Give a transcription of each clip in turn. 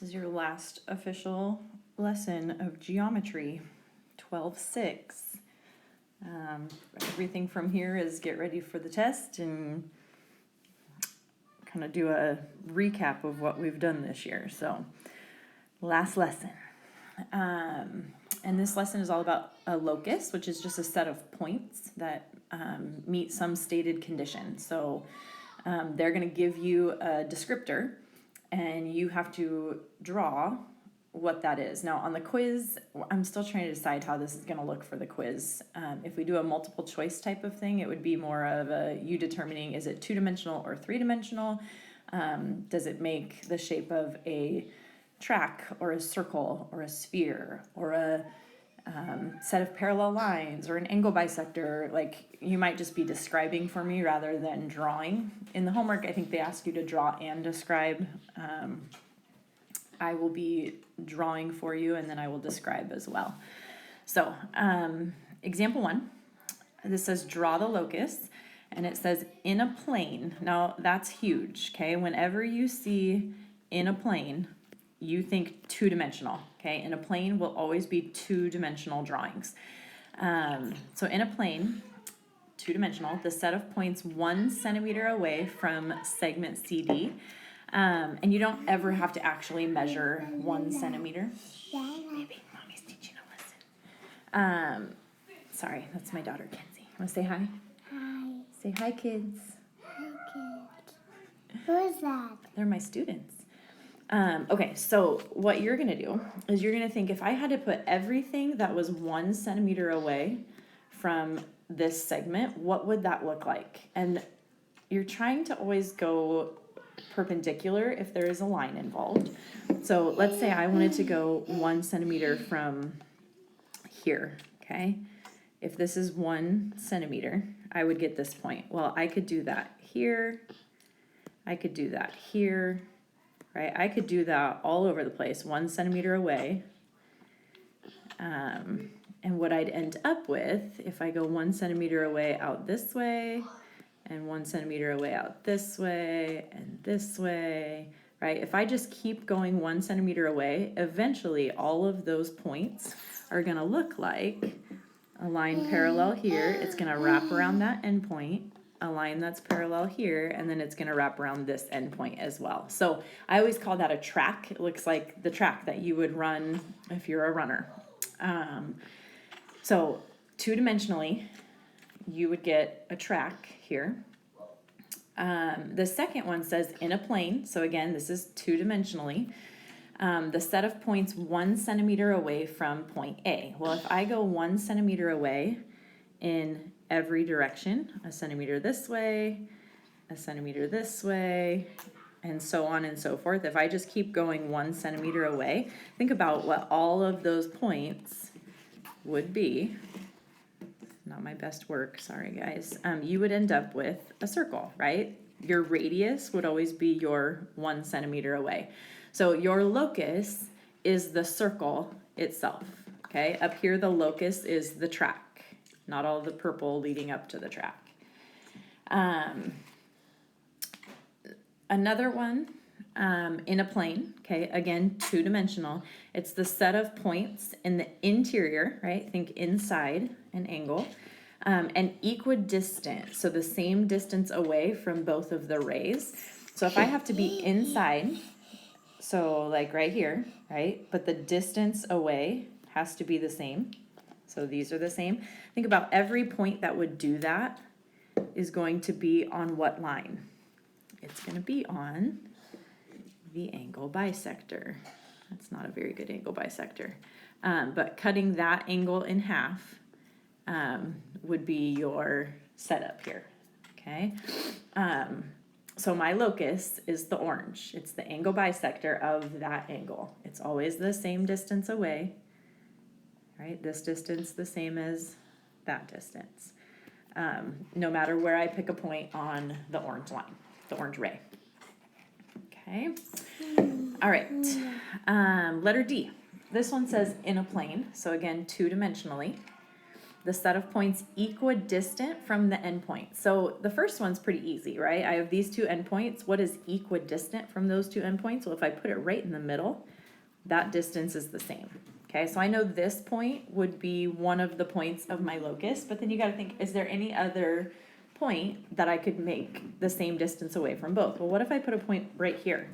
This is your last official lesson of geometry, 12-6. Everything from here is get ready for the test and kind of do a recap of what we've done this year. So, last lesson. And this lesson is all about a locus, which is just a set of points that meet some stated condition. So they're going to give you a descriptor, and you have to draw what that is. Now, on the quiz, I'm still trying to decide how this is going to look for the quiz. If we do a multiple choice type of thing, it would be more of a you determining, is it two-dimensional or three-dimensional? Does it make the shape of a track or a circle or a sphere or a set of parallel lines or an angle bisector? Like, you might just be describing for me rather than drawing. In the homework, I think they ask you to draw and describe. I will be drawing for you, and then I will describe as well. So, example 1, this says draw the locus, and it says in a plane. Now, that's huge, okay? Whenever you see in a plane, you think two-dimensional, okay? In a plane will always be two-dimensional drawings. So in a plane, two-dimensional, the set of points 1 centimeter away from segment CD, and you don't ever have to actually measure 1 centimeter. Baby, mommy's teaching a lesson. Sorry, that's my daughter, Kenzie. Want to say hi? Hi. Say hi, kids. Hi, kids. Who is that? They're my students. Okay, so what you're going to do is you're going to think, if I had to put everything that was 1 centimeter away from this segment, what would that look like? And you're trying to always go perpendicular if there is a line involved. So let's say I wanted to go 1 centimeter from here, okay? If this is 1 centimeter, I would get this point. Well, I could do that here. I could do that here. Right, I could do that all over the place, 1 centimeter away. And what I'd end up with, if I go 1 centimeter away out this way, and 1 centimeter away out this way, and this way, right? If I just keep going 1 centimeter away, eventually all of those points are gonna look like a line parallel here. It's gonna wrap around that endpoint, a line that's parallel here, and then it's going to wrap around this endpoint as well. So I always call that a track. It looks like the track that you would run if you're a runner. So two-dimensionally, you would get a track here. The second one says in a plane. So again, this is two-dimensionally. The set of points 1 centimeter away from point A. Well, if I go 1 centimeter away in every direction, a centimeter this way, a centimeter this way, and so on and so forth. If I just keep going 1 centimeter away, think about what all of those points would be. Not my best work, sorry guys. You would end up with a circle, right? Your radius would always be your 1 centimeter away. So your locus is the circle itself, okay? Up here, the locus is the track. Not all the purple leading up to the track. Another one, in a plane, okay, again, two-dimensional. It's the set of points in the interior, right? Think inside an angle, and equidistant, so the same distance away from both of the rays. So if I have to be inside, so like right here, right? But the distance away has to be the same. So these are the same. Think about every point that would do that is going to be on what line? It's going to be on the angle bisector. That's not a very good angle bisector. But cutting that angle in half would be your setup here, okay? So my locus is the orange. It's the angle bisector of that angle. It's always the same distance away. Right, this distance the same as that distance. No matter where I pick a point on the orange line, the orange ray. Okay. All right. Letter D. This one says in a plane. So again, two-dimensionally. the set of points equidistant from the endpoint. So the first one's pretty easy, right? I have these two endpoints. What is equidistant from those two endpoints? Well, if I put it right in the middle, that distance is the same. Okay, so I know this point would be one of the points of my locus, but then you gotta think, is there any other point that I could make the same distance away from both? Well, what if I put a point right here?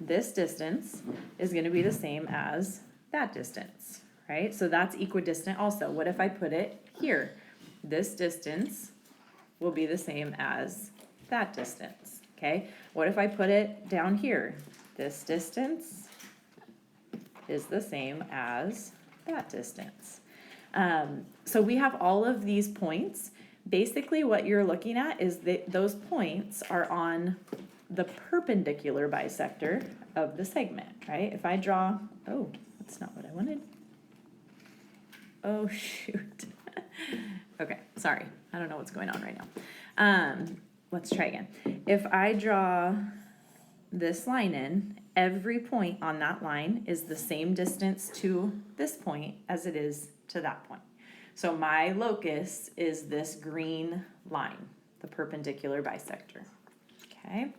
This distance is gonna be the same as that distance, right? So that's equidistant also. What if I put it here? This distance will be the same as that distance, okay? What if I put it down here? This distance is the same as that distance. So we have all of these points. Basically what you're looking at is that those points are on the perpendicular bisector of the segment, right? If I draw, oh, that's not what I wanted. Oh, shoot. Okay, sorry. I don't know what's going on right now. Let's try again. If I draw this line in, every point on that line is the same distance to this point as it is to that point. So my locus is this green line, the perpendicular bisector. Okay.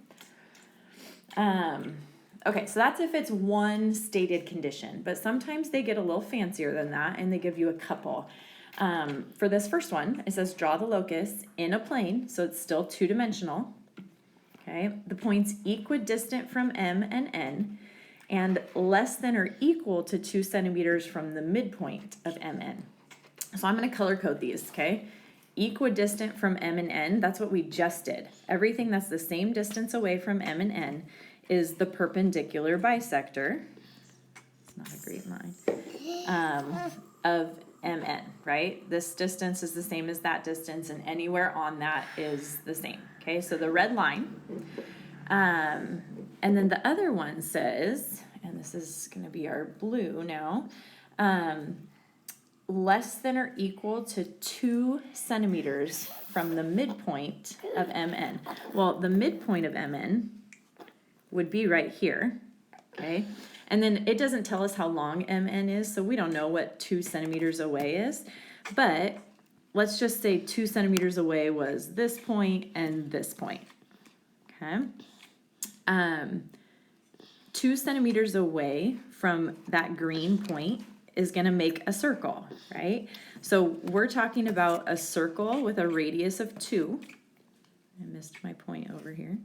Okay, so that's if it's one stated condition, but sometimes they get a little fancier than that and they give you a couple. For this first one, it says draw the locus in a plane, so it's still two-dimensional. Okay, the points equidistant from M and N and less than or equal to 2 centimeters from the midpoint of MN. So I'm going to color code these, okay? Equidistant from M and N, that's what we just did. Everything that's the same distance away from M and N is the perpendicular bisector. It's not a great line. Of MN, right? This distance is the same as that distance, and anywhere on that is the same. Okay, so the red line. And then the other one says, and this is going to be our blue now, less than or equal to 2 centimeters from the midpoint of MN. Well, the midpoint of MN would be right here, okay? And then it doesn't tell us how long MN is, so we don't know what 2 centimeters away is. But let's just say 2 centimeters away was this point and this point, okay? 2 centimeters away from that green point is going to make a circle, right? So we're talking about a circle with a radius of 2. I missed my point over here.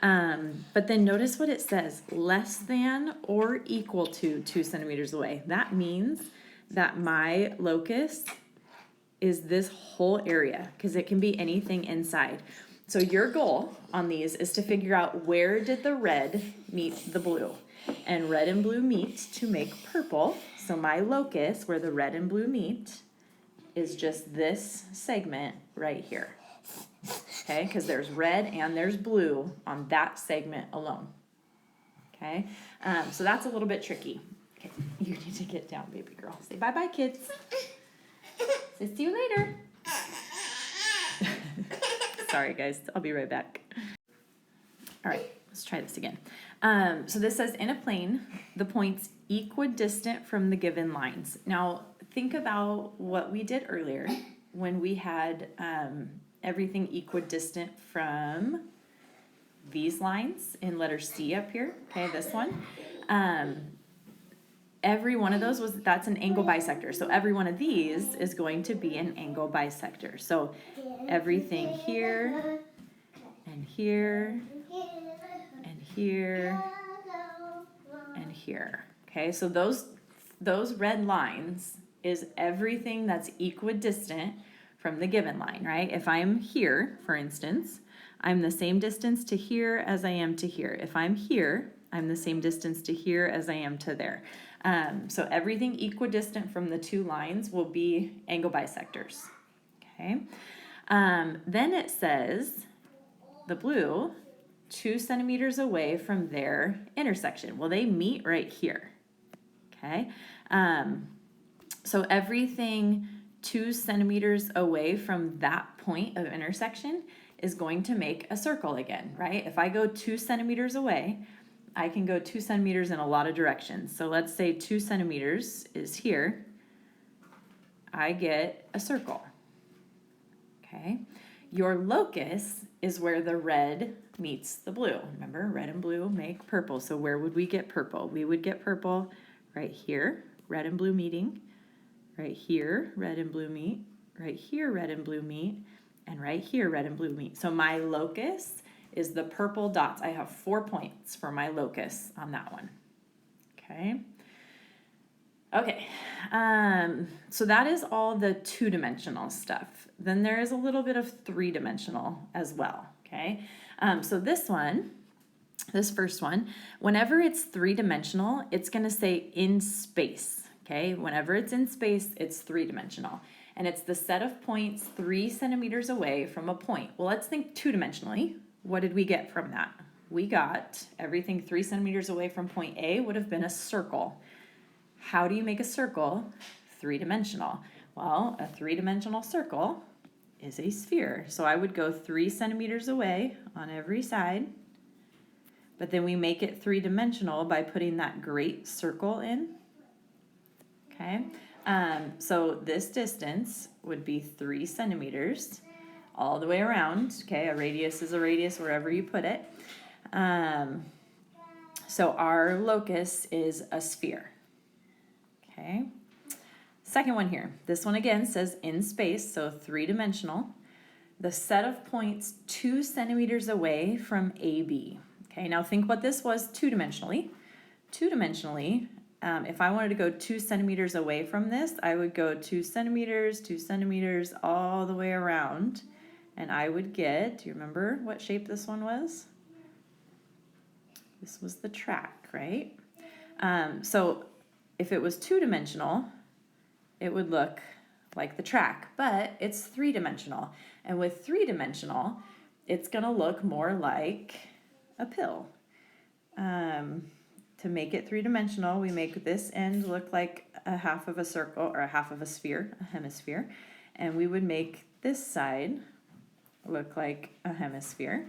But then notice what it says, less than or equal to 2 centimeters away. That means that my locus is this whole area, because it can be anything inside. So your goal on these is to figure out where did the red meet the blue. And red and blue meet to make purple. So my locus, where the red and blue meet, is just this segment right here. Okay, because there's red and there's blue on that segment alone. Okay, so that's a little bit tricky. Okay, you need to get down, baby girl. Say bye-bye, kids. Say see you later. Sorry, guys. I'll be right back. All right, let's try this again. So this says in a plane, the points equidistant from the given lines. Now, think about what we did earlier when we had everything equidistant from these lines in letter C up here, okay, this one. Every one of those that's an angle bisector. So every one of these is going to be an angle bisector. So everything here and here and here and here. Okay, so those red lines is everything that's equidistant from the given line, right? If I'm here, for instance, I'm the same distance to here as I am to here. If I'm here, I'm the same distance to here as I am to there. So everything equidistant from the two lines will be angle bisectors, okay? Then it says, the blue, 2 centimeters away from their intersection. Well, they meet right here, okay? So everything 2 centimeters away from that point of intersection is going to make a circle again, right? If I go 2 centimeters away, I can go 2 centimeters in a lot of directions. So let's say 2 centimeters is here. I get a circle. Okay. Your locus is where the red meets the blue. Remember, red and blue make purple. So where would we get purple? We would get purple right here, red and blue meeting. Right here, red and blue meet. Right here, red and blue meet. And right here, red and blue meet. So my locus is the purple dots. I have 4 points for my locus on that one. Okay. Okay, so that is all the two-dimensional stuff. Then there is a little bit of three-dimensional as well, okay? So this first one, whenever it's three-dimensional, it's gonna say in space, okay? Whenever it's in space, it's three-dimensional. And it's the set of points 3 centimeters away from a point. Well, let's think two-dimensionally. What did we get from that? We got everything 3 centimeters away from point A would have been a circle. How do you make a circle three-dimensional? Well, a three-dimensional circle is a sphere. So I would go 3 centimeters away on every side, but then we make it three-dimensional by putting that great circle in. Okay, so this distance would be 3 centimeters all the way around. Okay, a radius is a radius wherever you put it. So our locus is a sphere. Okay, second one here. This one again says in space, so three-dimensional. The set of points 2 centimeters away from AB. Okay, now think what this was two-dimensionally. Two-dimensionally, if I wanted to go 2 centimeters away from this, I would go 2 centimeters, all the way around. And I would get, do you remember what shape this one was? This was the track, right? So if it was two-dimensional, it would look like the track, but it's three-dimensional. And with three-dimensional, it's gonna look more like a pill. To make it three-dimensional, we make this end look like a half of a circle or a half of a sphere, a hemisphere. And we would make this side look like a hemisphere.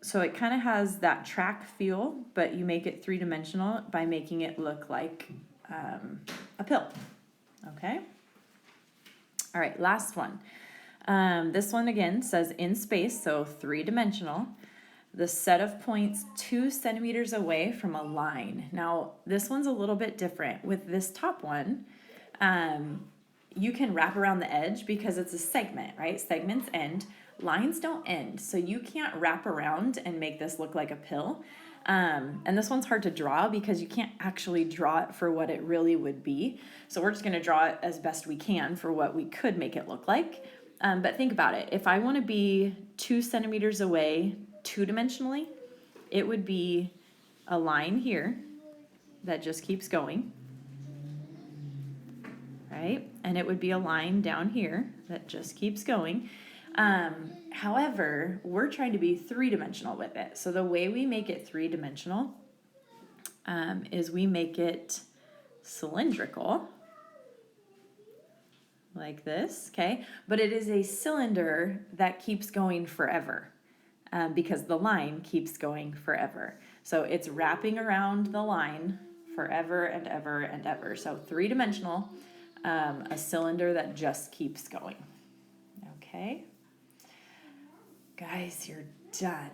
So it kind of has that track feel, but you make it three-dimensional by making it look like a pill, okay? All right, last one. This one again says in space, so three-dimensional. The set of points 2 centimeters away from a line. Now, this one's a little bit different. With this top one, you can wrap around the edge because it's a segment, right? Segments end. Lines don't end, so you can't wrap around and make this look like a pill. And this one's hard to draw because you can't actually draw it for what it really would be. So we're just gonna draw it as best we can for what we could make it look like. But think about it. If I wanna be 2 centimeters away two-dimensionally, it would be a line here that just keeps going, right? And it would be a line down here that just keeps going. However, we're trying to be three-dimensional with it. So the way we make it three-dimensional is we make it cylindrical, like this, okay? But it is a cylinder that keeps going forever because the line keeps going forever. So it's wrapping around the line forever and ever and ever. So three-dimensional, a cylinder that just keeps going, okay? Guys, you're done.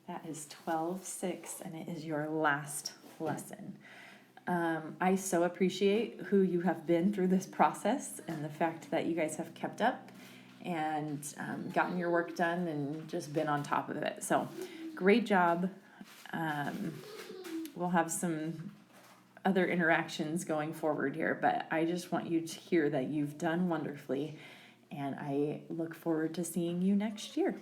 That is 12-6, and it is your last lesson. I so appreciate who you have been through this process and the fact that you guys have kept up and gotten your work done and just been on top of it. So great job. We'll have some other interactions going forward here, but I just want you to hear that you've done wonderfully, and I look forward to seeing you next year.